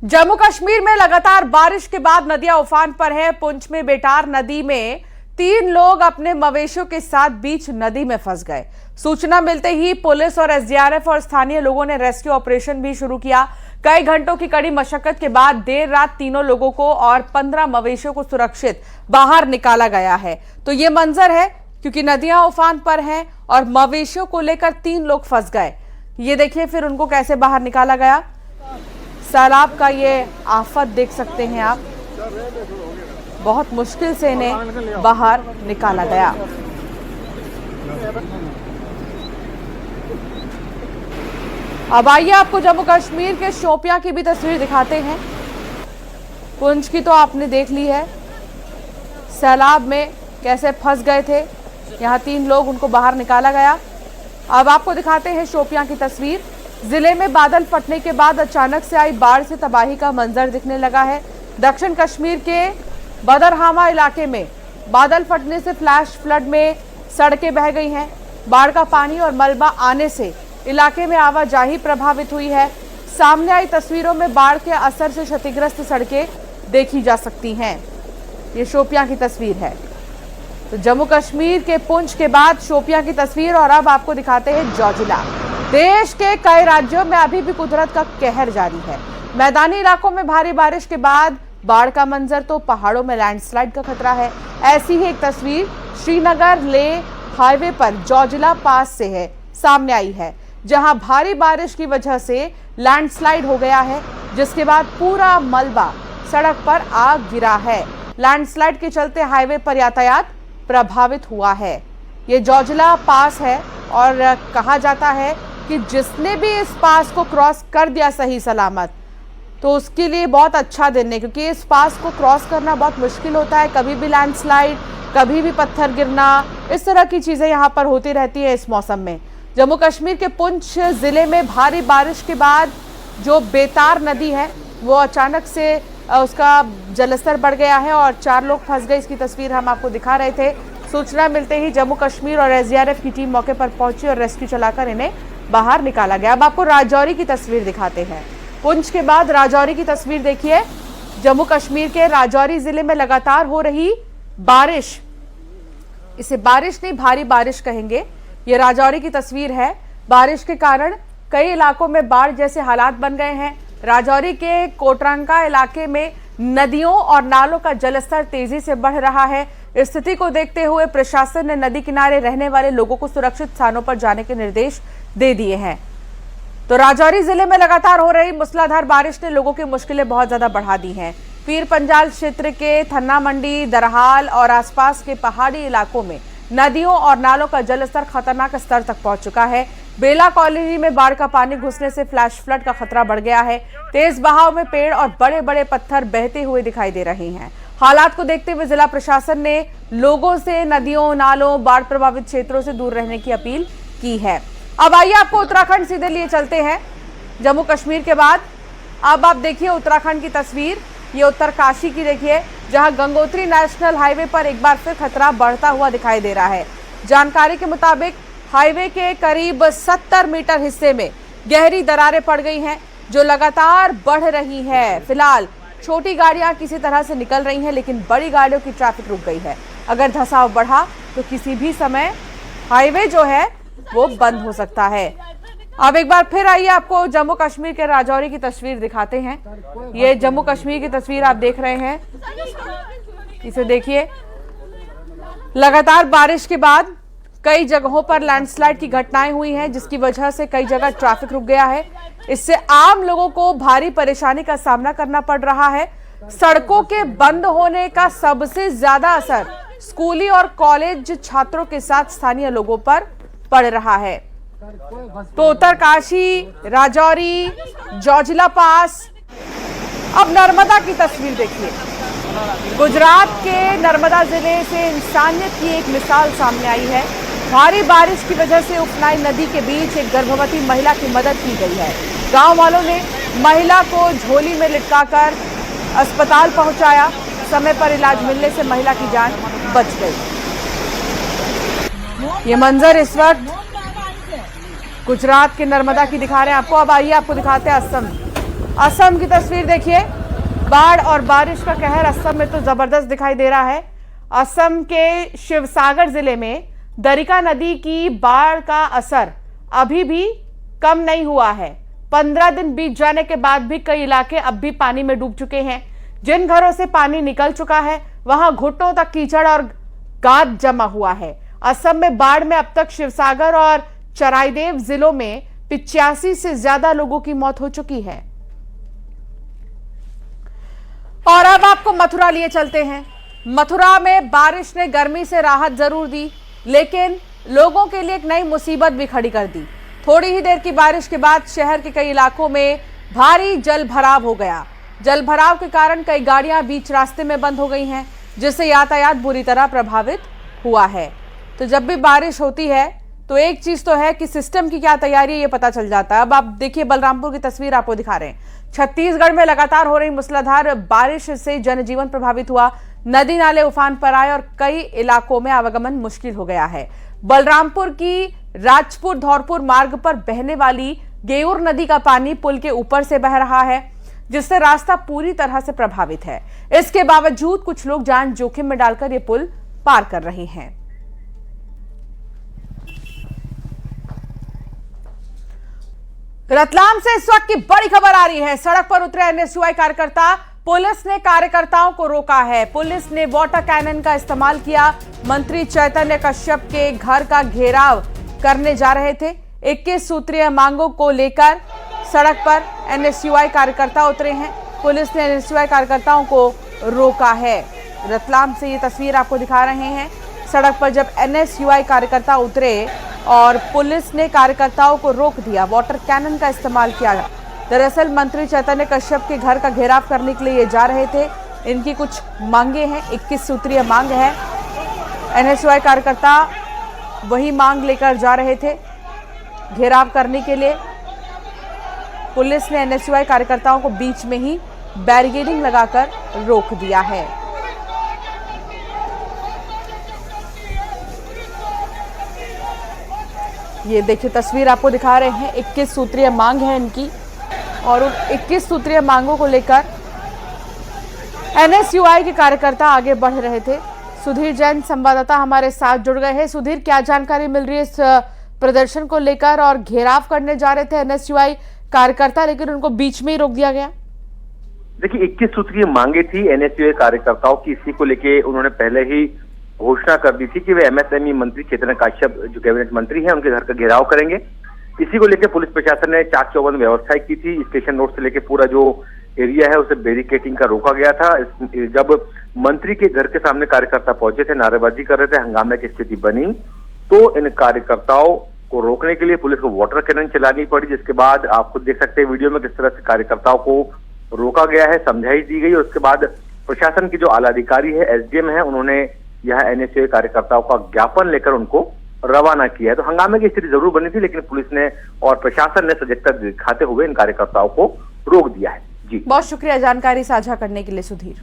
जम्मू कश्मीर में लगातार बारिश के बाद नदियां उफान पर है। पुंछ में बेटार नदी में 3 लोग अपने मवेशियों के साथ बीच नदी में फंस गए। सूचना मिलते ही पुलिस और एसडीआरएफ और स्थानीय लोगों ने रेस्क्यू ऑपरेशन भी शुरू किया। कई घंटों की कड़ी मशक्कत के बाद देर रात तीनों लोगों को और 15 मवेशियों को सुरक्षित बाहर निकाला गया है। तो ये मंजर है क्योंकि नदियां उफान पर हैं और मवेशियों को लेकर 3 लोग फंस गए। ये देखिए फिर उनको कैसे बाहर निकाला गया। सैलाब का ये आफत देख सकते हैं आप, बहुत मुश्किल से इन्हें बाहर निकाला गया। अब आइए आपको जम्मू कश्मीर के शोपियां की भी तस्वीर दिखाते हैं। पुंछ की तो आपने देख ली है, सैलाब में कैसे फंस गए थे। यहाँ 3 लोग, उनको बाहर निकाला गया। अब आपको दिखाते हैं शोपियां की तस्वीर। जिले में बादल फटने के बाद अचानक से आई बाढ़ से तबाही का मंजर दिखने लगा है। दक्षिण कश्मीर के बदरहामा इलाके में बादल फटने से फ्लैश फ्लड में सड़कें बह गई हैं। बाढ़ का पानी और मलबा आने से इलाके में आवाजाही प्रभावित हुई है। सामने आई तस्वीरों में बाढ़ के असर से क्षतिग्रस्त सड़कें देखी जा सकती हैं। ये शोपियां की तस्वीर है। तो जम्मू कश्मीर के पुंछ के बाद शोपियां की तस्वीर। और अब आपको दिखाते हैं जोजिला। देश के कई राज्यों में अभी भी कुदरत का कहर जारी है। मैदानी इलाकों में भारी बारिश के बाद बाढ़ का मंजर, तो पहाड़ों में लैंडस्लाइड का खतरा है। ऐसी ही एक तस्वीर श्रीनगर लेह हाईवे पर जोजिला पास से है, सामने आई है, जहां भारी बारिश की वजह से लैंडस्लाइड हो गया है, जिसके बाद पूरा मलबा सड़क पर आ गिरा है। लैंडस्लाइड के चलते हाईवे पर यातायात प्रभावित हुआ है। ये जोजिला पास है और कहा जाता है कि जिसने भी इस पास को क्रॉस कर दिया सही सलामत, तो उसके लिए बहुत अच्छा दिन है, क्योंकि इस पास को क्रॉस करना बहुत मुश्किल होता है। कभी भी लैंडस्लाइड, कभी भी पत्थर गिरना, इस तरह की चीजें यहाँ पर होती रहती है इस मौसम में। जम्मू कश्मीर के पुंछ जिले में भारी बारिश के बाद जो बेतार नदी है वो अचानक से उसका जलस्तर बढ़ गया है और 4 लोग फंस गए। इसकी तस्वीर हम आपको दिखा रहे थे। सूचना मिलते ही जम्मू कश्मीर और एसडीआरएफ की टीम मौके पर पहुंची और रेस्क्यू चलाकर इन्हें बाहर निकाला गया। अब आपको राजौरी की तस्वीर दिखाते हैं। पुंछ के बाद राजौरी की तस्वीर देखिए। जम्मू कश्मीर के राजौरी जिले में लगातार हो रही बारिश, इसे बारिश नहीं भारी बारिश कहेंगे। ये राजौरी की तस्वीर है। बारिश के कारण कई इलाकों में बाढ़ जैसे हालात बन गए हैं। राजौरी के कोटरंका इलाके में नदियों और नालों का जलस्तर तेजी से बढ़ रहा है। इस स्थिति को देखते हुए प्रशासन ने नदी किनारे रहने वाले लोगों को सुरक्षित स्थानों पर जाने के निर्देश दे दिए हैं। तो राजौरी जिले में लगातार हो रही मूसलाधार बारिश ने लोगों की मुश्किलें बहुत ज्यादा बढ़ा दी हैं। पीर पंजाल क्षेत्र के थन्ना मंडी, दरहाल और आसपास के पहाड़ी इलाकों में नदियों और नालों का जलस्तर खतरनाक स्तर तक पहुंच चुका है। बेला कॉलोनी में बाढ़ का पानी घुसने से फ्लैश फ्लड का खतरा बढ़ गया है। तेज बहाव में पेड़ और बड़े बड़े पत्थर बहते हुए दिखाई दे रहे हैं। हालात को देखते हुए जिला प्रशासन ने लोगों से नदियों, नालों, बाढ़ प्रभावित क्षेत्रों से दूर रहने की अपील की है। अब आइए आपको उत्तराखंड सीधे लिए चलते हैं। जम्मू कश्मीर के बाद अब आप देखिए उत्तराखंड की तस्वीर। ये उत्तरकाशी की देखिए, जहां गंगोत्री नेशनल हाईवे पर एक बार फिर खतरा बढ़ता हुआ दिखाई दे रहा है। जानकारी के मुताबिक हाईवे के करीब 70 मीटर हिस्से में गहरी दरारें पड़ गई हैं, जो लगातार बढ़ रही है। फिलहाल छोटी गाड़ियां किसी तरह से निकल रही हैं, लेकिन बड़ी गाड़ियों की ट्रैफिक रुक गई है। अगर धंसाव बढ़ा तो किसी भी समय हाईवे जो है वो बंद हो सकता है। अब एक बार फिर आइए आपको जम्मू कश्मीर के राजौरी की तस्वीर दिखाते हैं। ये जम्मू कश्मीर की तस्वीर आप देख रहे हैं, इसे देखिए। लगातार बारिश के बाद कई जगहों पर लैंडस्लाइड की घटनाएं हुई हैं, जिसकी वजह से कई जगह ट्रैफिक रुक गया है। इससे आम लोगों को भारी परेशानी का सामना करना पड़ रहा है। सड़कों के बंद होने का सबसे ज्यादा असर स्कूली और कॉलेज छात्रों के साथ स्थानीय लोगों पर पड़ रहा है। तो उत्तरकाशी, राजौरी, जोजिला पास। अब नर्मदा की तस्वीर देखिए। गुजरात के नर्मदा जिले से इंसानियत की एक मिसाल सामने आई है। भारी बारिश की वजह से उफनाई नदी के बीच एक गर्भवती महिला की मदद की गई है। गांव वालों ने महिला को झोली में लटकाकर अस्पताल पहुंचाया। समय पर इलाज मिलने से महिला की जान बच गई। ये मंजर इस वक्त गुजरात के नर्मदा की दिखा रहे हैं आपको। अब आइए आपको दिखाते हैं असम। असम की तस्वीर देखिए, बाढ़ और बारिश का कहर असम में तो जबरदस्त दिखाई दे रहा है। असम के शिवसागर जिले में दरिका नदी की बाढ़ का असर अभी भी कम नहीं हुआ है। 15 दिन बीत जाने के बाद भी कई इलाके अब भी पानी में डूब चुके हैं। जिन घरों से पानी निकल चुका है वहां घुटनों तक कीचड़ और गाद जमा हुआ है। असम में बाढ़ में अब तक शिवसागर और चराइदेव जिलों में 85 से ज्यादा लोगों की मौत हो चुकी है। और अब आपको मथुरा लिए चलते हैं। मथुरा में बारिश ने गर्मी से राहत जरूर दी, लेकिन लोगों के लिए एक नई मुसीबत भी खड़ी कर दी। थोड़ी ही देर की बारिश के बाद शहर के कई इलाकों में भारी जल भराव हो गया। जल भराव के कारण कई गाड़ियां बीच रास्ते में बंद हो गई हैं, जिससे यातायात बुरी तरह प्रभावित हुआ है। तो जब भी बारिश होती है तो एक चीज तो है कि सिस्टम की क्या तैयारी है ये पता चल जाता है। अब आप देखिए, बलरामपुर की तस्वीर आपको दिखा रहे हैं। छत्तीसगढ़ में लगातार हो रही मूसलाधार बारिश से जनजीवन प्रभावित हुआ। नदी नाले उफान पर आए और कई इलाकों में आवागमन मुश्किल हो गया है। बलरामपुर की राजपुर धौरपुर मार्ग पर बहने वाली गेऊर नदी का पानी पुल के ऊपर से बह रहा है, जिससे रास्ता पूरी तरह से प्रभावित है। इसके बावजूद कुछ लोग जान जोखिम में डालकर ये पुल पार कर रहे हैं। रतलाम से इस वक्त की बड़ी खबर आ रही है। सड़क पर उतरे एनएसयूआई कार्यकर्ता, पुलिस ने कार्यकर्ताओं को रोका है। पुलिस ने वाटर कैनन का इस्तेमाल किया। मंत्री चैतन्य कश्यप के घर का घेराव करने जा रहे थे। 21 सूत्रीय मांगों को लेकर सड़क पर एनएसयूआई कार्यकर्ता उतरे हैं। पुलिस ने एनएसयूआई कार्यकर्ताओं को रोका है। रतलाम से ये तस्वीर आपको दिखा रहे हैं। सड़क पर जब एनएसयूआई कार्यकर्ता उतरे और पुलिस ने कार्यकर्ताओं को रोक दिया, वाटर कैनन का इस्तेमाल किया। दरअसल मंत्री चैतन्य कश्यप के घर का घेराव करने के लिए ये जा रहे थे। इनकी कुछ मांगे हैं, 21 सूत्रीय मांग है। एनएसयूआई कार्यकर्ता वही मांग लेकर जा रहे थे घेराव करने के लिए। पुलिस ने एनएसयूआई कार्यकर्ताओं को बीच में ही बैरिकेडिंग लगाकर रोक दिया है। ये देखिए, तस्वीर आपको दिखा रहे हैं। 21 सूत्रीय मांग है इनकी और उन 21 सूत्रीय मांगों को लेकर एनएसयूआई के कार्यकर्ता आगे बढ़ रहे थे। सुधीर जैन संवाददाता हमारे साथ जुड़ गए हैं। सुधीर, क्या जानकारी मिल रही है इस प्रदर्शन को लेकर? और घेराव करने जा रहे थे एनएसयूआई कार्यकर्ता, लेकिन उनको बीच में ही रोक दिया गया। देखिए, 21 सूत्रीय मांगे थी एनएसयूआई कार्यकर्ताओं की। इसी को लेके उन्होंने पहले ही घोषणा कर दी थी कि वे एमएसएमई मंत्री चैतन्य कश्यप जो कैबिनेट मंत्री हैं उनके घर का घेराव करेंगे। इसी को लेकर पुलिस प्रशासन ने चाक चौबंद व्यवस्थाएं की थी। स्टेशन रोड से लेकर पूरा जो एरिया है उसे बैरिकेडिंग का रोका गया था। जब मंत्री के घर के सामने कार्यकर्ता पहुंचे थे, नारेबाजी कर रहे थे, हंगामे की स्थिति बनी, तो इन कार्यकर्ताओं को रोकने के लिए पुलिस को वाटर कैनन चलानी पड़ी। जिसके बाद आप खुद देख सकते हैं वीडियो में किस तरह से कार्यकर्ताओं को रोका गया है, समझाइश दी गई। और उसके बाद प्रशासन के जो आला अधिकारी है, एसडीएम है, उन्होंने यह एनएसयूआई कार्यकर्ताओं का ज्ञापन लेकर उनको रवाना किया है। तो हंगामे की स्थिति जरूर बनी थी, लेकिन पुलिस ने और प्रशासन ने सजगता दिखाते हुए इन कार्यकर्ताओं को रोक दिया है। जी, बहुत शुक्रिया जानकारी साझा करने के लिए सुधीर।